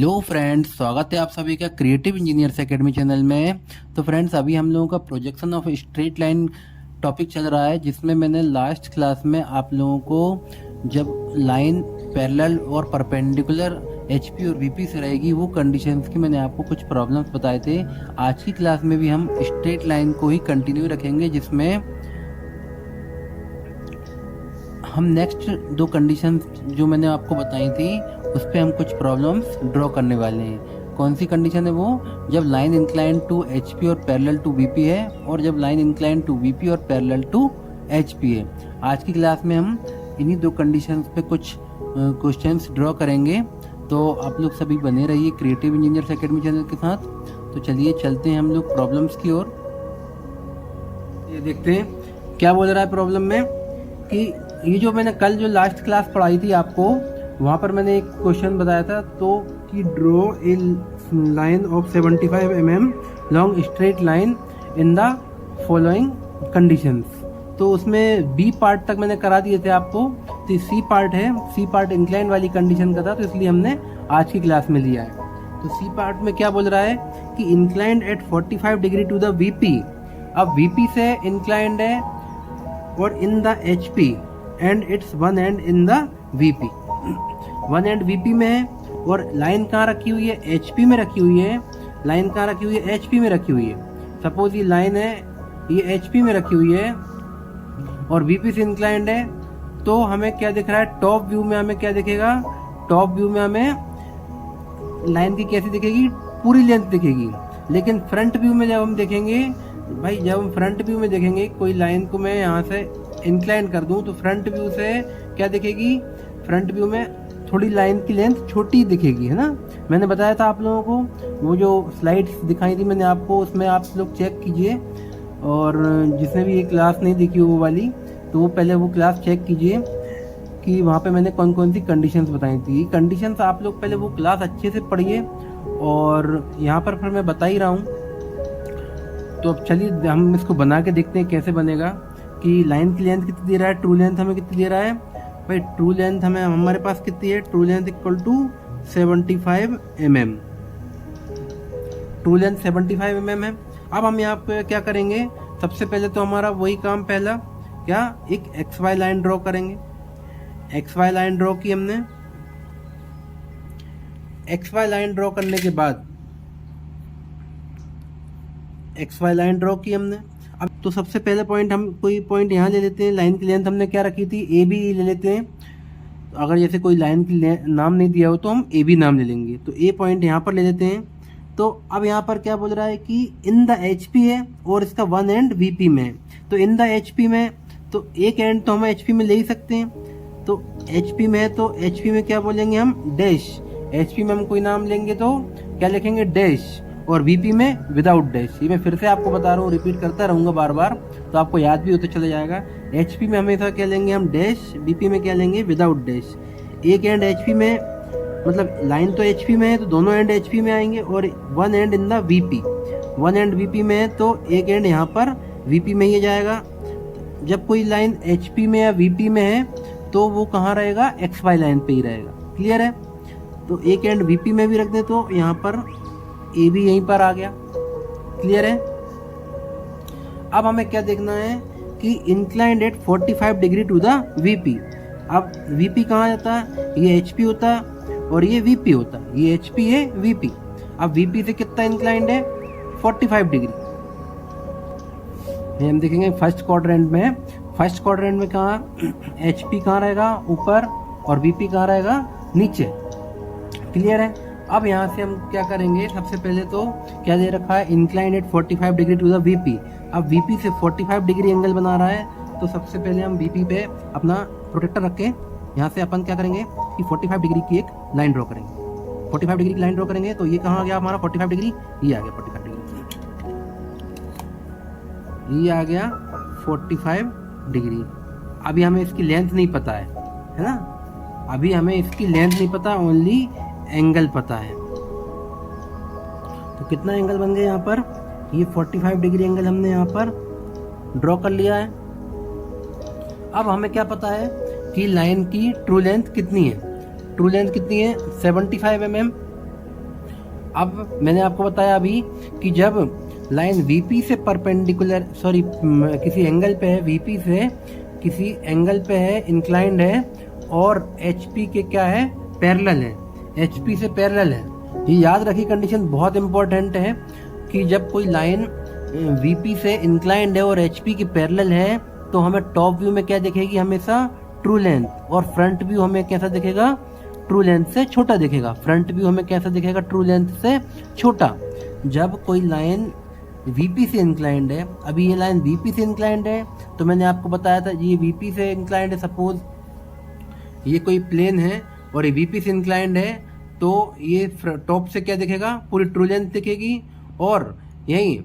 Hello friends, स्वागत है आप सभी का क्रिएटिव इंजीनियर्स एकेडमी चैनल में। तो फ्रेंड्स, अभी हम लोगों का projection of straight line topic चल रहा है, जिसमें मैंने लास्ट क्लास में आप लोगों को जब लाइन पैरेलल और परपेंडिकुलर एचपी और वीपी से रहेगी वो कंडीशंस की मैंने आपको कुछ प्रॉब्लम्स बताए थे। आज की क्लास में भी हम स्ट्रेट लाइन को ही कंटिन्यू रखेंगे, जिसमें हम नेक्स्ट दो कंडीशंस जो मैंने आपको बताई थी उस पर हम कुछ प्रॉब्लम्स ड्रॉ करने वाले हैं। कौन सी कंडीशन है वो? जब लाइन इंक्लाइन टू एचपी और पैरेलल टू वीपी है, और जब लाइन इंक्लाइन टू वीपी और पैरेलल टू एचपी है। आज की क्लास में हम इन्हीं दो कंडीशंस पे कुछ क्वेश्चंस ड्रॉ करेंगे। तो आप लोग सभी बने रहिए क्रिएटिव इंजीनियर्स एकेडमी चैनल के साथ। तो चलिए चलते हैं हम लोग प्रॉब्लम्स की ओर। ये देखते हैं क्या बोल रहा है प्रॉब्लम में कि ये जो मैंने कल जो लास्ट क्लास पढ़ाई थी आपको, वहाँ पर मैंने एक क्वेश्चन बताया था तो कि draw a line of 75 mm long straight line in the following conditions. तो उसमें बी पार्ट तक मैंने करा दिए थे आपको। तो सी पार्ट है, सी पार्ट इंक्लाइन वाली कंडीशन का था, तो इसलिए हमने आज की क्लास में लिया है। तो सी पार्ट में क्या बोल रहा है कि inclined at 45 degree to the VP. अब वीपी से इंक्लाइंड है और in the HP and its one end in the VP. One end VP में है और लाइन कहाँ रखी हुई है? एचपी में रखी हुई है। लाइन कहाँ रखी हुई है? एचपी में रखी हुई है। सपोज ये लाइन है, ये एचपी में रखी हुई है और वीपी से इंक्लाइंड है। तो हमें क्या दिख रहा है? टॉप व्यू में हमें क्या दिखेगा? टॉप व्यू में हमें लाइन की कैसी दिखेगी? पूरी लेंथ दिखेगी। लेकिन फ्रंट व्यू में जब हम देखेंगे भाई, जब हम फ्रंट व्यू में देखेंगे कोई लाइन को मैं यहाँ से इंक्लाइन कर दूं तो फ्रंट व्यू से क्या दिखेगी? फ्रंट व्यू में थोड़ी लाइन की लेंथ छोटी दिखेगी, है ना। मैंने बताया था आप लोगों को, वो जो स्लाइड्स दिखाई थी मैंने आपको, उसमें आप लोग चेक कीजिए। और जिसने भी ये क्लास नहीं देखी वो वाली, तो वो पहले वो क्लास चेक कीजिए कि वहाँ पे मैंने कौन कौन सी कंडीशंस बताई थी। कंडीशंस आप लोग पहले वो क्लास अच्छे से पढ़िए, और यहाँ पर फिर मैं बता ही रहा हूँ। तो अब चलिए हम इसको बना के देखते हैं कैसे बनेगा। कि लाइन की लेंथ कितनी दे रहा है, ट्रू लेंथ हमें कितनी दे रहा है भाई? ट्रू लेंथ हमें हमारे पास कितनी है? True length equal to 75 mm। True length 75 mm है। अब हम यहाँ पे क्या करेंगे? सबसे पहले तो हमारा वही काम पहला क्या, एक एक्स वाई लाइन ड्रॉ करेंगे। एक्स वाई लाइन ड्रॉ की हमने। एक्स वाई लाइन ड्रॉ करने के बाद एक्स वाई लाइन ड्रॉ की हमने। अब तो सबसे पहले पॉइंट हम कोई पॉइंट यहाँ ले लेते हैं। लाइन की लेंथ हमने क्या रखी थी? ए बी ले लेते हैं। तो अगर जैसे कोई लाइन की नाम नहीं दिया हो तो हम ए बी नाम ले लेंगे। तो ए पॉइंट यहाँ पर ले लेते हैं। तो अब यहाँ पर क्या बोल रहा है कि इन द एच पी है और इसका वन एंड वी पी में है। तो इन द एच पी में, तो एक एंड तो हम एच पी में ले ही सकते हैं। तो एच पी में है तो एच पी में क्या बोलेंगे हम? डैश। एच पी में हम कोई नाम लेंगे तो क्या लिखेंगे? डैश। और वीपी में विदाउट डैश। ये मैं फिर से आपको बता रहा हूँ, रिपीट करता रहूँगा बार बार, तो आपको याद भी होता चला जाएगा। एचपी में हमेशा क्या लेंगे हम? डैश। वीपी में क्या लेंगे? Without dash. एक एंड एचपी में, मतलब लाइन तो एचपी में है तो दोनों एंड एचपी में आएंगे, और one end in the VP. One end VP में है तो एक एंड यहाँ पर वीपी में ही जाएगा। जब कोई लाइन एचपी में या वीपी में है तो वो कहाँ रहेगा? एक्स वाई लाइन पे ही रहेगा। क्लियर है? तो एक एंड वीपी में भी रख दे तो यहाँ पर ए भी यहीं पर आ गया। क्लियर है? अब हमें क्या देखना है कि inclined at 45 degree to the VP. अब वीपी कहाँ जाता है? ये एचपी होता है और ये वीपी होता है। ये एचपी है, वीपी। अब वीपी से कितना इंक्लाइंड है? 45 डिग्री। ये हम देखेंगे फर्स्ट क्वाड्रेंट में। फर्स्ट क्वाड्रेंट में कहाँ एचपी कहाँ रहेगा? ऊपर, और वीपी कहाँ रहेगा? नीचे। क्लियर है? अब यहाँ से हम क्या करेंगे? सबसे पहले तो क्या दे रखा है? Incline at 45 degree to the VP. अब वीपी से 45 डिग्री एंगल बना रहा है, तो सबसे पहले हम वीपी पे अपना प्रोटेक्टर रख के यहाँ से अपन क्या करेंगे कि 45 डिग्री की एक लाइन ड्रॉ करेंगे। 45 डिग्री की लाइन ड्रॉ करेंगे तो ये कहाँ आ गया हमारा? 45 डिग्री। ये आ गया 45 डिग्री। ये आ गया 45 डिग्री। अभी हमें इसकी लेंथ नहीं पता है ना? अभी हमें इसकी लेंथ नहीं पता, ओनली एंगल पता है। तो कितना एंगल बन गया यहाँ पर? ये 45 डिग्री एंगल हमने यहाँ पर ड्रॉ कर लिया है। अब हमें क्या पता है कि लाइन की ट्रू लेंथ कितनी है? ट्रू लेंथ कितनी है? 75 mm। अब मैंने आपको बताया अभी कि जब लाइन VP से परपेंडिकुलर किसी एंगल पे है, VP से किसी एंगल पे है, इंक्लाइंड है और HP के क्या है, पैरेलल है, HP से पैरेलल है। ये याद रखिए, कंडीशन बहुत इंपॉर्टेंट है कि जब कोई लाइन VP से इंक्लाइंड है और HP की पैरेलल है तो हमें टॉप व्यू में क्या दिखेगी, हमेशा ट्रू लेंथ, और फ्रंट व्यू हमें कैसा दिखेगा, ट्रू लेंथ से छोटा दिखेगा। फ्रंट व्यू हमें कैसा दिखेगा, ट्रू लेंथ से छोटा। जब कोई लाइन VP से इंक्लाइंड है, अभी ये लाइन VP से इंक्लाइंड है तो मैंने आपको बताया था ये VP से इंक्लाइंड है, सपोज ये कोई प्लेन है और ये VP से इंक्लाइंड है तो ये टॉप से क्या दिखेगा, पूरी ट्रू लेंथ दिखेगी। और यही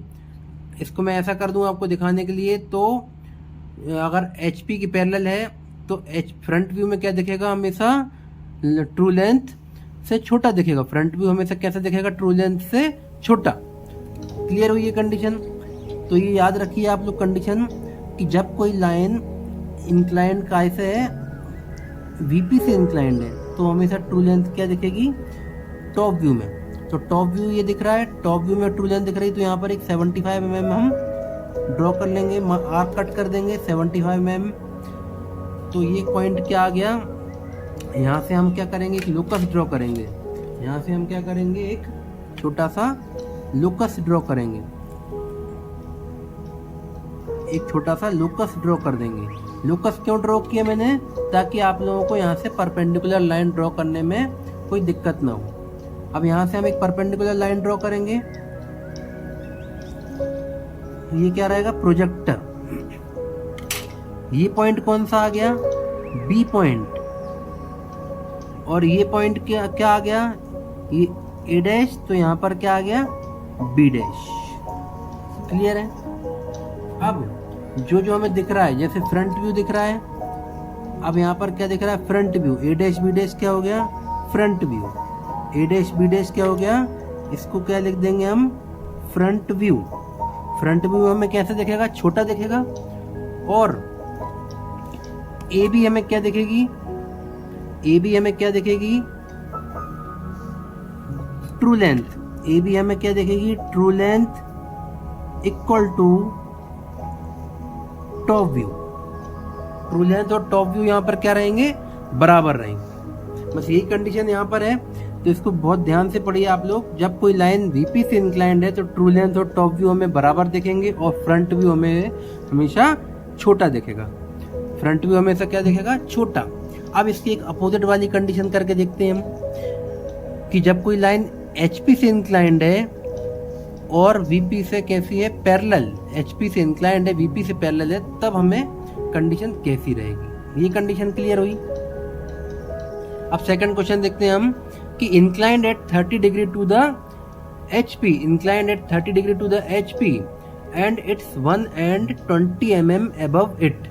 इसको मैं ऐसा कर दूं आपको दिखाने के लिए, तो अगर HP की पैरेलल है तो फ्रंट व्यू में क्या दिखेगा, हमेशा ट्रू लेंथ से छोटा दिखेगा। फ्रंट व्यू हमेशा कैसा दिखेगा, ट्रू लेंथ से छोटा। क्लियर हुई ये कंडीशन? तो ये याद रखिए आप लोग कंडीशन कि जब कोई लाइन इंक्लाइंड कैसे है, VP से इंक्लाइंड है तो हमेशा ट्रू लेंथ क्या दिखेगी, टॉप व्यू में। तो टॉप व्यू ये दिख रहा है, टॉप व्यू में ट्रू लेंथ दिख रही है, तो यहाँ पर एक 75 mm हम ड्रॉ कर लेंगे, आर्क कट कर देंगे 75 mm। तो ये पॉइंट क्या आ गया, यहाँ से हम क्या करेंगे, एक लोकस ड्रॉ करेंगे। यहाँ से हम क्या करेंगे, एक छोटा सा लोकस ड्रॉ करेंगे, एक छोटा सा लोकस ड्रॉ कर देंगे। लोकस क्यों ड्रॉ किया मैंने, ताकि आप लोगों को यहाँ से परपेंडिकुलर लाइन ड्रॉ करने में कोई दिक्कत ना हो। अब यहाँ से हम एक परपेंडिकुलर लाइन ड्रॉ करेंगे, ये क्या रहेगा, प्रोजेक्टर। ये पॉइंट कौन सा आ गया, B पॉइंट, और ये पॉइंट क्या आ गया, ये A डैश, तो यहाँ पर क्या आ गया, B डैश। क्लियर है? अब जो जो हमें दिख रहा है, जैसे फ्रंट व्यू दिख रहा है, अब यहाँ पर क्या दिख रहा है, front view, A dash B dash क्या हो गया, front view. A dash B dash क्या हो गया, इसको क्या लिख देंगे हम, फ्रंट व्यू। फ्रंट व्यू हमें कैसे दिखेगा, छोटा दिखेगा। और AB हमें क्या दिखेगी, AB हमें क्या दिखेगी, ट्रू लेंथ। AB हमें क्या दिखेगी, true length equal to top view. True length और टॉप व्यू यहाँ पर क्या रहेंगे, बराबर रहेंगे। बस यही कंडीशन यहाँ पर है, तो इसको बहुत ध्यान से पढ़िए आप लोग। जब कोई लाइन VP से इंक्लाइंड है तो ट्रू लेंथ और टॉप व्यू हमें बराबर दिखेंगे और फ्रंट व्यू हमें हमेशा छोटा दिखेगा। फ्रंट व्यू हमेशा क्या दिखेगा, छोटा। अब इसकी एक अपोजिट वाली कंडीशन करके देखते हैं हम कि जब कोई लाइन HP से इंक्लाइंड है और VP से कैसी है, पैरेलल। HP से इंक्लाइंड है, VP से पैरेलल है, तब हमें कंडीशन कैसी रहेगी। ये कंडीशन क्लियर हुई। अब सेकंड क्वेश्चन देखते हैं हम कि inclined at 30 degree to the HP, inclined at 30 degree to the HP and it's 1 and 20 mm above it.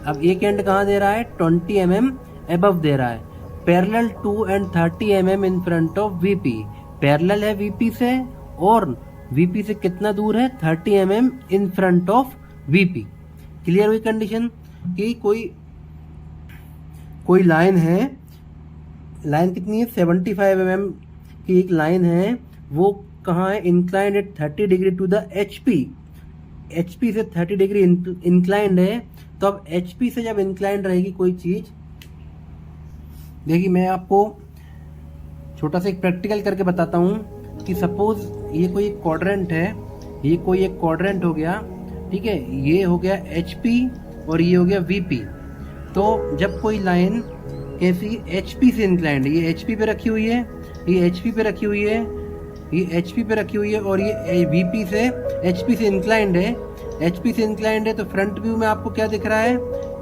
अब एक एंड कहाँ दे रहा है, 20 mm अबव दे रहा है। Parallel 2 and 30 mm in front of VP, parallel है VP से और VP से कितना दूर है, 30 mm in front of VP। Clear हुई कंडीशन कि कोई लाइन है, लाइन कितनी है, 75 mm की एक लाइन है, वो कहाँ है, inclined at 30 degree to the HP से 30 डिग्री इंक्लाइंड है। तो अब HP से जब इंक्लाइंड रहेगी कोई चीज, देखिए मैं आपको छोटा सा एक प्रैक्टिकल करके बताता हूँ कि सपोज ये कोई एक क्वाड्रेंट है, ये कोई एक क्वाड्रेंट हो गया, ठीक है, ये हो गया HP और ये हो गया VP। तो जब कोई लाइन कैसी HP से इंक्लाइंड है, ये HP पे रखी हुई है, ये HP पे रखी हुई है, ये HP पे रखी हुई है और ये VP से HP से इंक्लाइंड है, HP से इंक्लाइंड है। तो फ्रंट व्यू में आपको क्या दिख रहा है,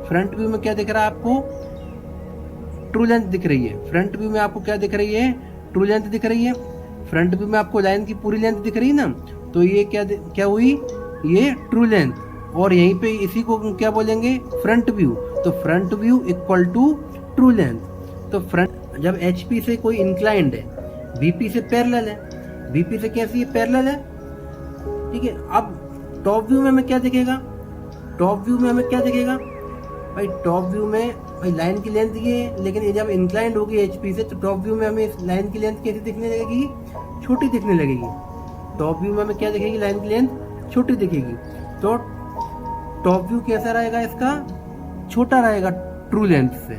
फ्रंट व्यू में क्या दिख रहा है, आपको ट्रू लेंथ दिख रही है। फ्रंट व्यू में आपको क्या दिख रही है, ट्रू लेंथ दिख रही है। फ्रंट व्यू में आपको लाइन की पूरी लेंथ दिख रही है ना, तो ये क्या हुई, ये ट्रू लेंथ। और यहीं पे इसी को क्या बोलेंगे, फ्रंट व्यू। तो front view equal to true length. तो फ्रंट जब HP से कोई इंक्लाइंड है, VP से पैरेलल है, VP से कैसी है, पैरेलल है, ठीक है। अब टॉप व्यू में हमें क्या दिखेगा, टॉप व्यू में हमें क्या दिखेगा भाई, टॉप व्यू में भाई लाइन की लेंथ ये है, लेकिन ये जब इंक्लाइंड होगी HP से तो टॉप व्यू में हमें इस लाइन की लेंथ कैसी दिखने लगेगी, छोटी दिखने लगेगी। टॉप व्यू में हमें क्या दिखेगी, लाइन की लेंथ छोटी दिखेगी। तो टॉप व्यू कैसा रहेगा, इसका छोटा रहेगा ट्रू लेंथ से।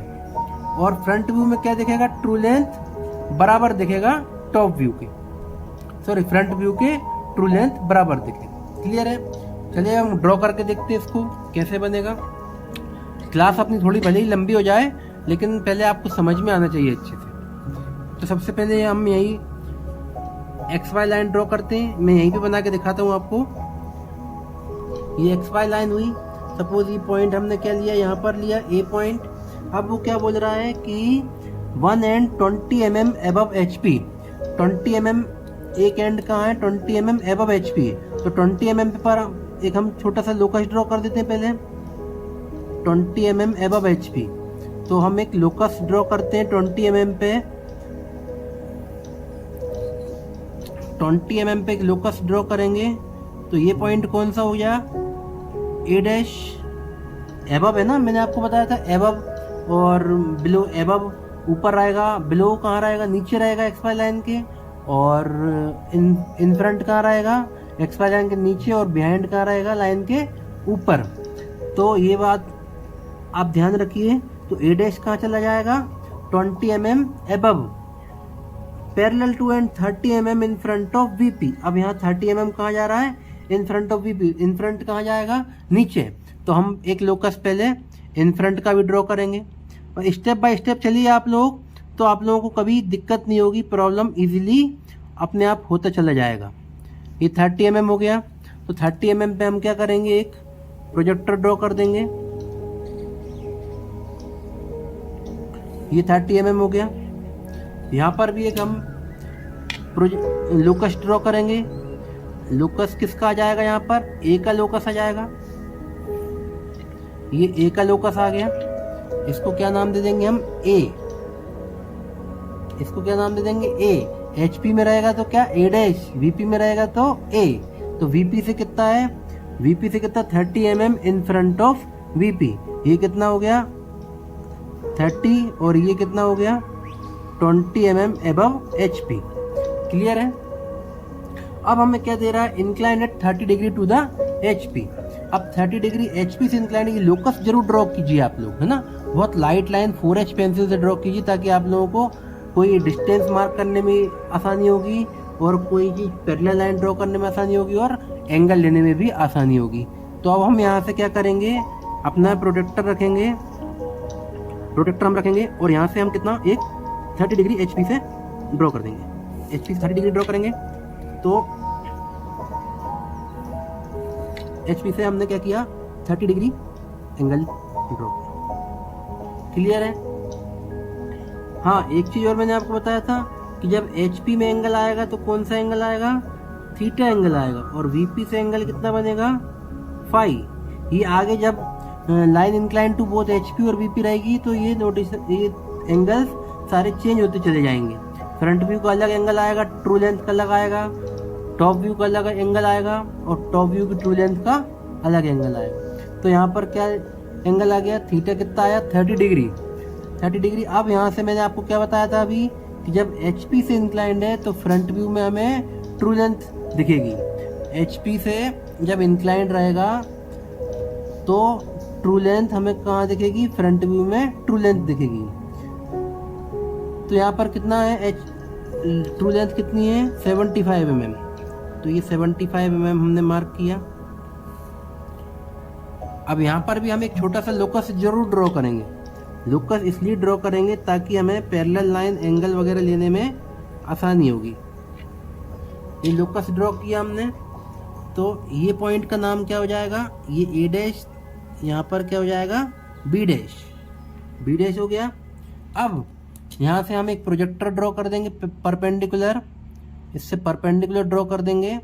और फ्रंट व्यू में क्या दिखेगा, ट्रू लेंथ बराबर दिखेगा टॉप व्यू के, सॉरी फ्रंट व्यू के ट्रू लेंथ बराबर दिखेगा। क्लियर है? चलिए हम ड्रॉ करके देखते हैं इसको कैसे बनेगा। क्लास अपनी थोड़ी भले ही लंबी हो जाए, लेकिन पहले आपको समझ में आना चाहिए अच्छे से। तो सबसे पहले हम यही XY लाइन ड्रॉ करते हैं। मैं यहीं पे बना के दिखाता हूँ आपको। ये XY लाइन हुई। सपोज ये पॉइंट हमने क्या लिया, यहाँ पर लिया A पॉइंट। अब वो क्या बोल रहा है कि 1 and 20 mm above HP। 20 mm एक एंड कहाँ है, 20 mm एबव HP। तो 20 mm पर एक हम छोटा सा लोकस ड्रॉ कर देते हैं पहले, 20 mm एबव HP। तो हम एक लोकस ड्रॉ करते हैं 20 mm पे, 20 mm पे एक लोकस ड्रॉ करेंगे। तो ये पॉइंट कौन सा हो गया, A डैश। एबव है ना, मैंने आपको बताया था एबव और बिलो। एबव ऊपर रहेगा, बिलो कहाँ रहेगा, नीचे रहेगा XY लाइन के। और इन फ्रंट कहाँ रहेगा, XY लाइन के नीचे। और बिहाइंड कहाँ रहेगा, लाइन के ऊपर। तो ये बात आप ध्यान रखिए। तो A डैश कहाँ चला जाएगा, 20 mm above, parallel to end 30 mm in front of VP। अब यहाँ 30 mm कहाँ जा रहा है, in front of VP। In front कहाँ जाएगा, नीचे। तो हम एक लोकस पहले इन फ्रंट का भी ड्रॉ करेंगे। और स्टेप बाय स्टेप चलिए आप लोग, तो आप लोगों को कभी दिक्कत नहीं होगी, प्रॉब्लम इजीली अपने आप होता चला जाएगा। ये 30 mm हो गया। तो 30 mm पे हम क्या करेंगे, एक प्रोजेक्टर ड्रॉ कर देंगे। ये 30 mm हो गया। यहाँ पर भी एक हम लोकस ड्रॉ करेंगे। लोकस किसका आ जाएगा, यहाँ पर A का लोकस आ जाएगा। ये A का लोकस आ गया। इसको क्या नाम दे देंगे हम, A। इसको क्या नाम दे देंगे, A। HP में रहेगा तो क्या, A डैश। VP में रहेगा तो A। तो VP से कितना है, VP से कितना, 30 mm in front of VP। ये कितना हो गया, 30। और ये कितना हो गया, 20 mm एबव HP। क्लियर है? अब हमें क्या दे रहा है, incline at 30 degree to the HP। अब 30 डिग्री HP से इंक्लाइन, ये लोकस जरूर ड्रॉ कीजिए आप लोग, है ना। बहुत लाइट लाइन 4H पेंसिल से ड्रॉ कीजिए, ताकि आप लोगों को कोई डिस्टेंस मार्क करने में आसानी होगी, और कोई चीज़ पैरेलल लाइन ड्रॉ करने में आसानी होगी, और एंगल लेने में भी आसानी होगी। तो अब हम यहाँ से क्या करेंगे, अपना प्रोजेक्टर रखेंगे। प्रोजेक्टर हम रखेंगे और यहाँ से हम कितना, एक 30 डिग्री HP से ड्रॉ कर देंगे। HP से 30 डिग्री ड्रॉ करेंगे। तो HP से हमने क्या किया, 30 डिग्री एंगल ड्रॉ। क्लियर है? हाँ, एक चीज और मैंने आपको बताया था कि जब HP में एंगल आएगा तो कौन सा एंगल आएगा, थीटा एंगल आएगा। और VP से एंगल कितना बनेगा, फाई। ये आगे जब line incline to both HP और VP रहेगी, तो ये नोटिस, ये एंगल्स सारे चेंज होते चले जाएंगे। फ्रंट व्यू का अलग एंगल आएगा, ट्रू लेंथ का अलग आएगा। टॉप व्यू का अलग एंगल आएगा, और टॉप व्यू की ट्रू लेंथ का अलग एंगल आएगा। तो यहाँ पर क्या एंगल आ गया, थीटा कितना आया, 30 डिग्री। 30 डिग्री। अब यहाँ से मैंने आपको क्या बताया था अभी, कि जब HP से इंक्लाइंड है तो फ्रंट व्यू में हमें ट्रू लेंथ दिखेगी। HP से जब इंक्लाइंड रहेगा तो ट्रू लेंथ हमें कहाँ दिखेगी, फ्रंट व्यू में ट्रू लेंथ दिखेगी। तो यहाँ पर कितना है, ट्रू लेंथ कितनी है, 75 mm। तो ये 75 mm हमने मार्क किया। अब यहाँ पर भी हम एक छोटा सा लोकस जरूर ड्रॉ करेंगे। लोकस इसलिए ड्रॉ करेंगे ताकि हमें पैरेलल लाइन एंगल वगैरह लेने में आसानी होगी। ये लोकस ड्रॉ किया हमने। तो ये पॉइंट का नाम क्या हो जाएगा, ये A डैश। यहाँ पर क्या हो जाएगा, B डैश। B डैश हो गया। अब यहाँ से हम एक प्रोजेक्टर ड्रॉ कर देंगे परपेंडिकुलर। इससे परपेंडिकुलर ड्रॉ कर देंगे।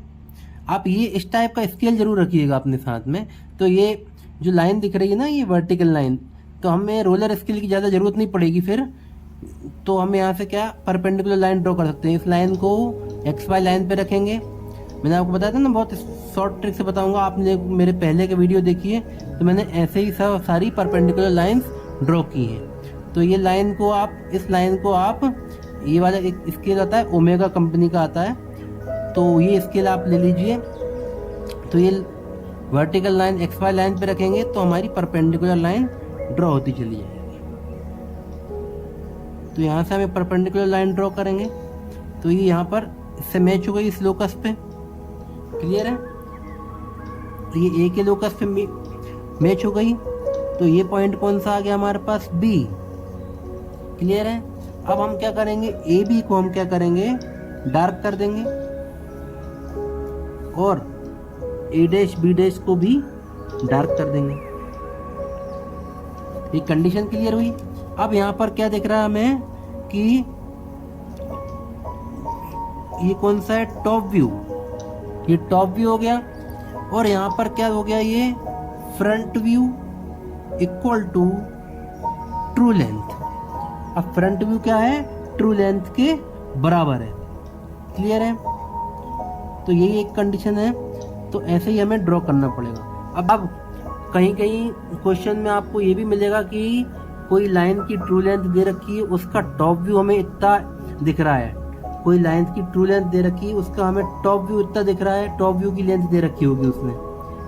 आप ये इस टाइप का स्केल जरूर रखिएगा अपने साथ में। तो ये जो लाइन दिख रही है ना, ये वर्टिकल लाइन, तो हमें रोलर स्केल की ज़्यादा ज़रूरत नहीं पड़ेगी फिर। तो हम यहाँ से क्या परपेंडिकुलर लाइन ड्रॉ कर सकते हैं। इस लाइन को XY लाइन पे रखेंगे। मैंने आपको बताया था ना, बहुत शॉर्ट ट्रिक से बताऊंगा। आपने मेरे पहले के वीडियो देखिए, तो मैंने ऐसे ही सब सारी परपेंडिकुलर लाइंस ड्रॉ की हैं। तो ये लाइन को आप, इस लाइन को आप, ये वाला एक स्केल आता है, ओमेगा कंपनी का आता है, तो ये स्केल आप ले लीजिए। तो ये vertical line X Y line पे रखेंगे तो हमारी परपेंडिकुलर लाइन ड्रॉ होती चली जाएगी। तो यहाँ से हमें परपेंडिकुलर लाइन ड्रॉ करेंगे तो ये यहाँ पर इससे मैच हो गई इस लोकस पे। क्लियर है? तो ये ए के लोकस पे मैच हो गई। तो ये पॉइंट कौन सा आ गया हमारे पास? बी। क्लियर है? अब हम क्या करेंगे, ए बी को हम क्या करेंगे, डार्क कर देंगे और ए डैश बी डैश को भी डार्क कर देंगे। ये कंडीशन क्लियर हुई। अब यहाँ पर क्या दिख रहा है हमें कि ये कौन सा है, टॉप व्यू। ये टॉप व्यू हो गया और यहाँ पर क्या हो गया, ये front view equal to true length. अब फ्रंट व्यू क्या है, ट्रू लेंथ के बराबर है। क्लियर है? तो यही एक कंडीशन है। तो ऐसे ही हमें ड्रॉ करना पड़ेगा। अब कहीं कहीं क्वेश्चन में आपको ये भी मिलेगा कि कोई लाइन की ट्रू लेंथ दे रखी है, उसका टॉप व्यू हमें इतना दिख रहा है। कोई लाइन की ट्रू लेंथ दे रखी है, उसका हमें टॉप व्यू इतना दिख रहा है, टॉप व्यू की लेंथ दे रखी होगी उसमें।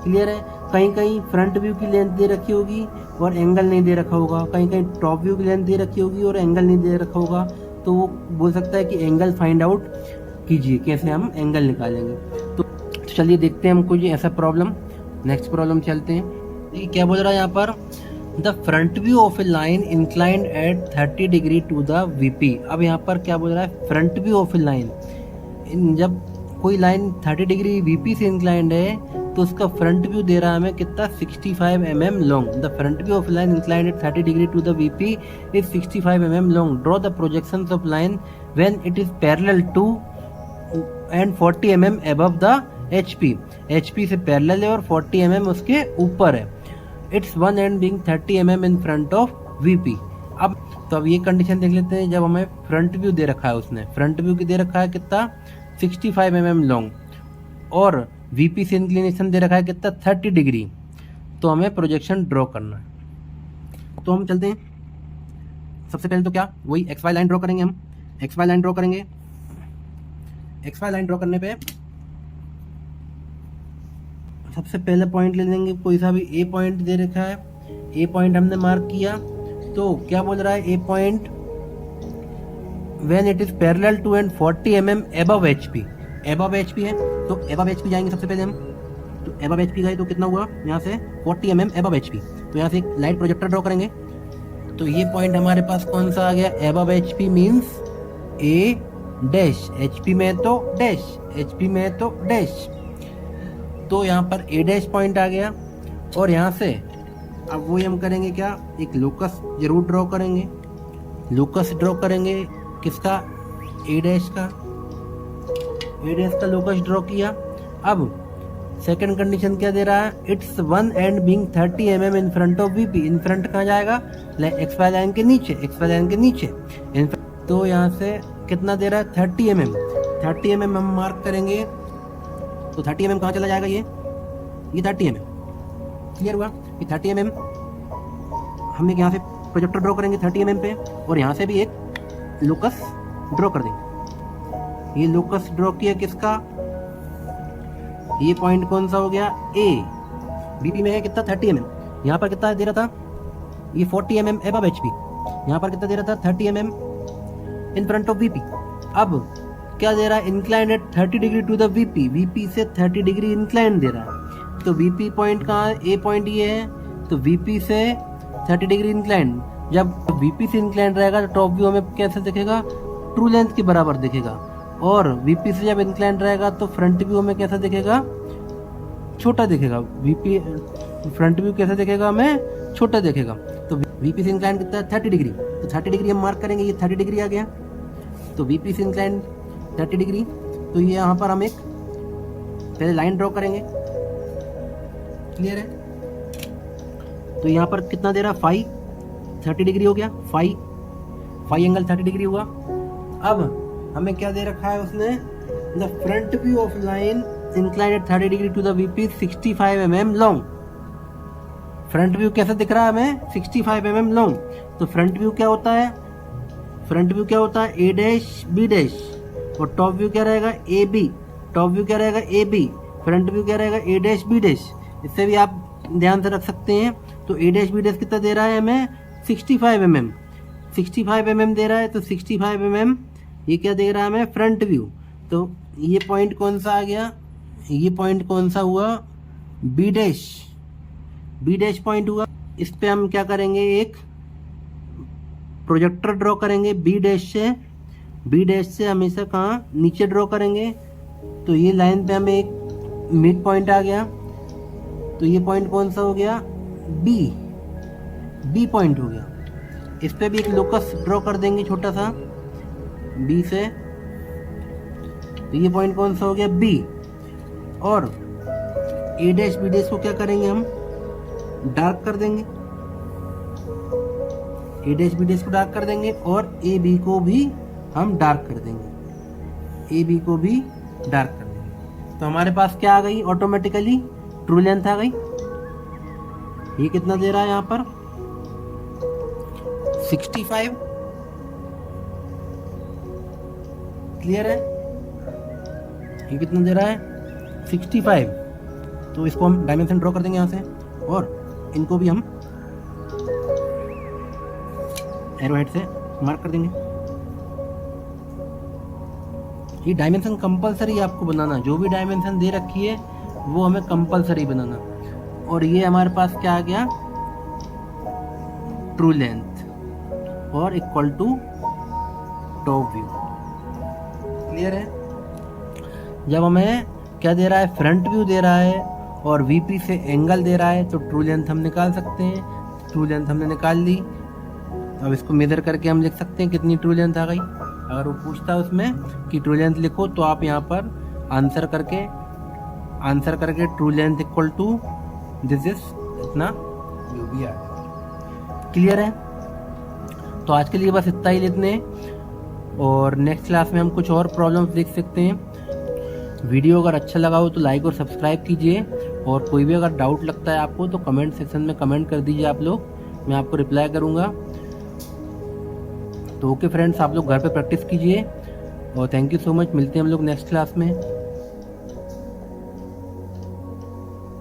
क्लियर है? कहीं कहीं फ्रंट व्यू की लेंथ दे रखी होगी और एंगल नहीं दे रखा होगा, कहीं कहीं टॉप व्यू की लेंथ दे रखी होगी और एंगल नहीं दे रखा होगा। तो वो बोल सकता है कि एंगल फाइंड आउट कीजिए, कैसे हम एंगल निकालेंगे। तो चलिए देखते हैं हम कोई ऐसा प्रॉब्लम। नेक्स्ट प्रॉब्लम चलते हैं। ये क्या बोल रहा है यहाँ पर, the front view of a line inclined at 30 degree to the VP. अब यहाँ पर क्या बोल रहा है, front view of a line, जब कोई लाइन 30 डिग्री वीपी से इंक्लाइंड है तो उसका फ्रंट व्यू दे रहा है हमें कितना, 65 mm long. The front view of line inclined at 30 degree to the VP is 65 mm long. Draw the projections of line when it is parallel to and 40 mm above the HP। HP से parallel है और 40 mm उसके ऊपर है। It's one end being 30 mm in front of VP। अब ये condition देख लेते हैं। जब हमें फ्रंट व्यू दे रखा है, उसने फ्रंट व्यू की दे रखा है कितना, 65 mm लॉन्ग और VP से इंक्लिनेशन दे रखा है कितना, 30 डिग्री। तो हमें प्रोजेक्शन ड्रॉ करना है। तो हम चलते हैं। सबसे पहले तो क्या, वही XY लाइन ड्रॉ करेंगे। हम XY लाइन ड्रॉ करेंगे। XY लाइन ड्रॉ करने पे सबसे पहले पॉइंट ले लेंगे, कोई सा भी ए पॉइंट दे रखा है। ए पॉइंट हमने मार्क किया। तो क्या बोल रहा है, a point when it is parallel to and 40 mm above HP। Above HP है तो अबव HP जाएंगे सबसे पहले हम। तो अबव HP गए तो कितना हुआ, यहाँ से 40 mm अबव HP। तो यहाँ से एक लाइट प्रोजेक्टर ड्रॉ करेंगे। तो ये पॉइंट हमारे पास कौन सा आ गया, अबव HP मीन्स ए डैश, HP में तो डैश, HP में तो डैश। तो यहाँ पर ए डैश पॉइंट आ गया और यहाँ से अब वही हम करेंगे क्या, एक लोकस जरूर ड्रॉ करेंगे। लोकस ड्रॉ करेंगे किसका, ए डैश का। ए डैश का लोकस ड्रॉ किया। अब सेकंड कंडीशन क्या दे रहा है, it's one end being 30 mm in front of VP। In front कहाँ जाएगा, XY लाइन के नीचे, XY लाइन के नीचे। तो यहाँ से कितना दे रहा है, 30 mm। 30 mm हम मार्क करेंगे। तो 30 mm कहाँ चला जाएगा, ये 30 mm। क्लियर हुआ, ये 30 mm हम एक यहाँ से प्रोजेक्टर ड्रॉ करेंगे 30 mm पे और यहाँ से भी एक लोकस ड्रॉ कर देंगे। ये लोकस ड्रॉ किया किसका, ये पॉइंट कौन सा हो गया, ए। VP में है कितना, 30 mm। यहाँ पर कितना दे रहा था, ये 40 mm अबव HP। यहाँ पर कितना दे रहा था, 30 mm in front of VP। अब क्या दे रहा है, inclined at 30 degree to the VP। VP से 30 डिग्री इंक्लाइंड दे रहा है। तो VP पॉइंट कहाँ, ए पॉइंट ये है। तो VP से 30 डिग्री इंक्लाइंड, जब VP से इंक्लाइंड रहेगा तो टॉप व्यू हमें कैसे दिखेगा, ट्रू लेंथ के बराबर दिखेगा। और VP से जब इंक्लाइंड रहेगा तो फ्रंट व्यू हमें कैसा दिखेगा, छोटा दिखेगा। VP फ्रंट व्यू कैसे दिखेगा, हमें छोटा दिखेगा। तो VP से इंक्लाइंड कितना है, 30 डिग्री। तो 30 डिग्री हम मार्क करेंगे, ये 30 डिग्री आ गया। तो VP से इंक्लाइंड 30 डिग्री। तो ये यहाँ पर हम एक पहले लाइन ड्रॉ करेंगे। क्लियर है? तो यहाँ पर कितना दे रहा, 30 डिग्री हो गया। 5 एंगल 30 डिग्री हुआ। अब हमें क्या दे रखा है उसने, the front view of line inclined at 30 degree to the VP 65 mm long. Front view कैसा दिख रहा है हमें, 65 mm लॉन्ग। तो फ्रंट व्यू क्या होता है, फ्रंट व्यू क्या होता है, ए डैश बी डैश और टॉप व्यू क्या रहेगा, ए बी। टॉप व्यू क्या रहेगा ए बी, फ्रंट व्यू क्या रहेगा ए डैश बी डैश। इससे भी आप ध्यान से रख सकते हैं। तो ए डैश बी डैश कितना दे रहा है हमें 65 mm, 65 mm दे रहा है। तो 65 mm ये क्या दे रहा है हमें फ्रंट व्यू। तो ये पॉइंट कौन सा आ गया, ये पॉइंट कौन सा हुआ B dash, B dash point हुआ। इस पे हम क्या करेंगे एक प्रोजेक्टर ड्रॉ करेंगे बी डैश से, बी डैश से हमेशा कहाँ नीचे ड्रॉ करेंगे। तो ये लाइन पे हमें एक मिड पॉइंट आ गया। तो ये पॉइंट कौन सा हो गया बी, बी पॉइंट हो गया। इस पे भी एक लोकस ड्रॉ कर देंगे छोटा सा बी से। तो ये पॉइंट कौन सा हो गया बी। और ए डैश बी डैश को क्या करेंगे हम डार्क कर देंगे, ए डैश बी डैश को डार्क कर देंगे और ए बी को भी हम डार्क कर देंगे, ए बी को भी डार्क कर देंगे। तो हमारे पास क्या आ गई ऑटोमेटिकली ट्रू लेंथ आ गई। ये कितना दे रहा है यहाँ पर 65, क्लियर है। ये कितना दे रहा है 65। तो इसको हम डायमेंशन ड्रॉ कर देंगे यहाँ से और इनको भी हम एरो हेड से मार्क कर देंगे। ये डायमेंशन कंपलसरी आपको बनाना, जो भी डायमेंशन दे रखी है वो हमें कंपलसरी बनाना। और ये हमारे पास क्या आ गया ट्रू लेंथ और equal to top view, clear है। जब हमें क्या दे रहा है फ्रंट व्यू दे रहा है और वीपी से एंगल दे रहा है तो ट्रू लेंथ हम निकाल सकते हैं। ट्रू लेंथ हमने निकाल ली। अब इसको मेजर करके हम लिख सकते हैं कितनी ट्रू लेंथ आ गई। अगर वो पूछता है उसमें कि ट्रू लेंथ लिखो तो आप यहाँ पर आंसर करके true length equal to this is इतना जो भी है, क्लियर है। तो आज के लिए बस इतना ही लिखने, और नेक्स्ट क्लास में हम कुछ और प्रॉब्लम्स देख सकते हैं। वीडियो अगर अच्छा लगा हो तो लाइक और सब्सक्राइब कीजिए, और कोई भी अगर डाउट लगता है आपको तो कमेंट सेक्शन में कमेंट कर दीजिए आप लोग, मैं आपको रिप्लाई करूँगा। तो ओके फ्रेंड्स, आप लोग घर पे प्रैक्टिस कीजिए और थैंक यू सो मच। मिलते हैं हम लोग नेक्स्ट क्लास में।